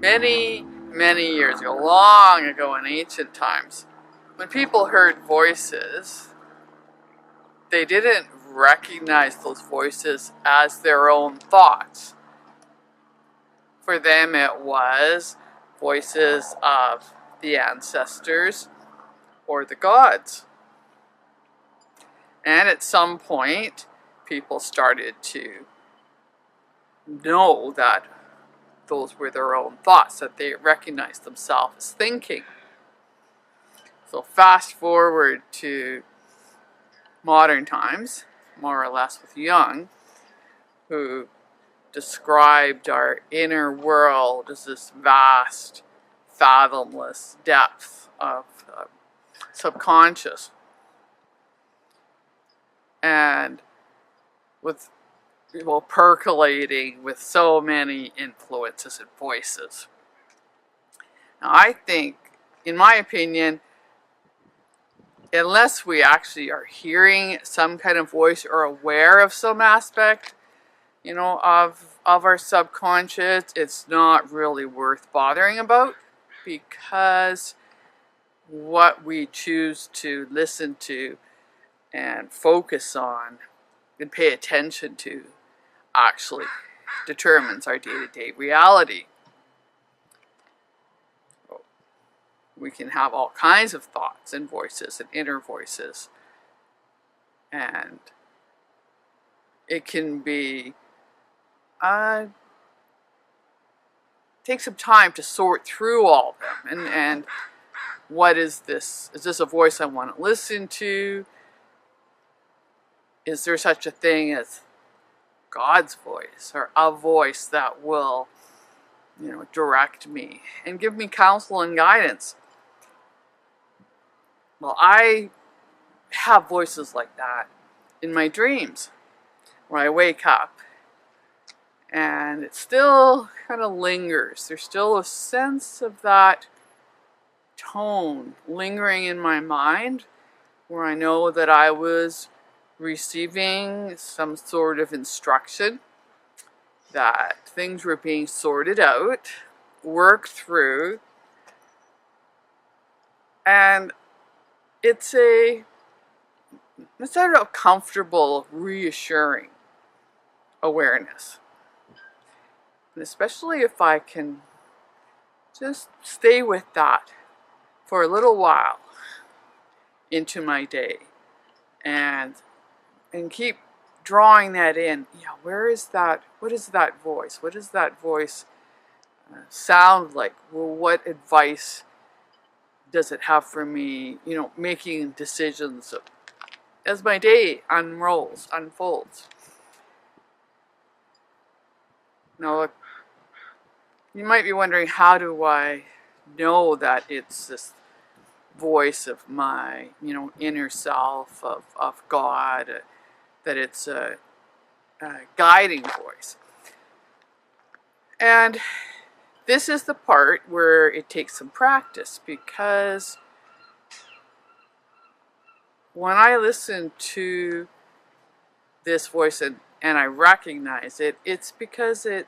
Many, many years ago, long ago in ancient times, when people heard voices, they didn't recognize those voices as their own thoughts. For them, it was voices of the ancestors or the gods. And at some point, people started to know that those were their own thoughts, that they recognized themselves as thinking. So fast forward to modern times, more or less with Jung, who described our inner world as this vast, fathomless depth of subconscious. And with percolating with so many influences and voices. Now, I think, in my opinion, unless we actually are hearing some kind of voice or aware of some aspect, of our subconscious, it's not really worth bothering about, because what we choose to listen to and focus on and pay attention to actually determines our day-to-day reality. We can have all kinds of thoughts and voices and inner voices, and it can be take some time to sort through all of them, and what is this? Is this a voice I want to listen to? Is there such a thing as God's voice, or a voice that will, direct me and give me counsel and guidance? Well, I have voices like that in my dreams, where I wake up and it still kind of lingers. There's still a sense of that tone lingering in my mind, where I know that I was receiving some sort of instruction, that things were being sorted out, worked through, and it's a sort of comfortable, reassuring awareness. And especially if I can just stay with that for a little while into my day, and keep drawing that in. Where is that? What is that voice? What does that voice sound like? Well, what advice does it have for me, making decisions as my day unfolds? Now, you might be wondering, how do I know that it's this voice of my, inner self, of God, that it's a guiding voice? And this is the part where it takes some practice, because when I listen to this voice and I recognize it, it's because it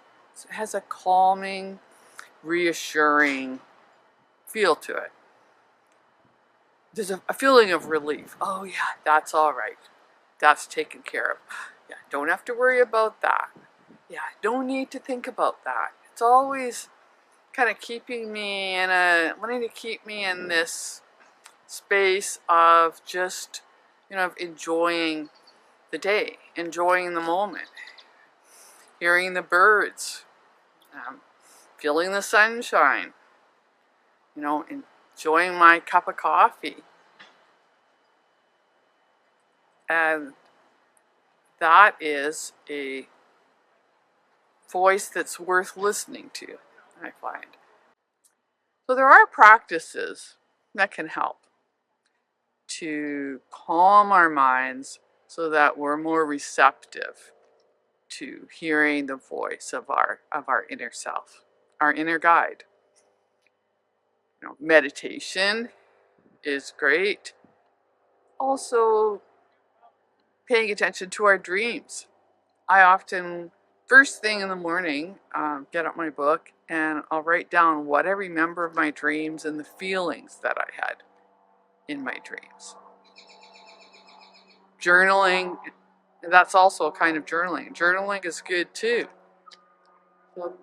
has a calming, reassuring feel to it. There's a feeling of relief. Oh yeah, that's all right. That's taken care of. Yeah, don't have to worry about that. Yeah, don't need to think about that. It's always kind of wanting to keep me in this space of just, of enjoying the day, enjoying the moment, hearing the birds, feeling the sunshine, enjoying my cup of coffee. And that is a voice that's worth listening to, I find. So there are practices that can help to calm our minds so that we're more receptive to hearing the voice of our inner self, our inner guide. Meditation is great. Also, paying attention to our dreams. I often First thing in the morning, get out my book and I'll write down what I remember of my dreams and the feelings that I had in my dreams. Journaling, that's also a kind of journaling. Journaling is good too. So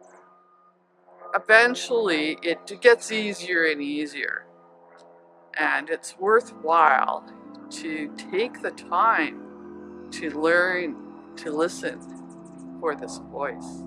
eventually it gets easier and easier, and it's worthwhile to take the time to learn to listen for this voice.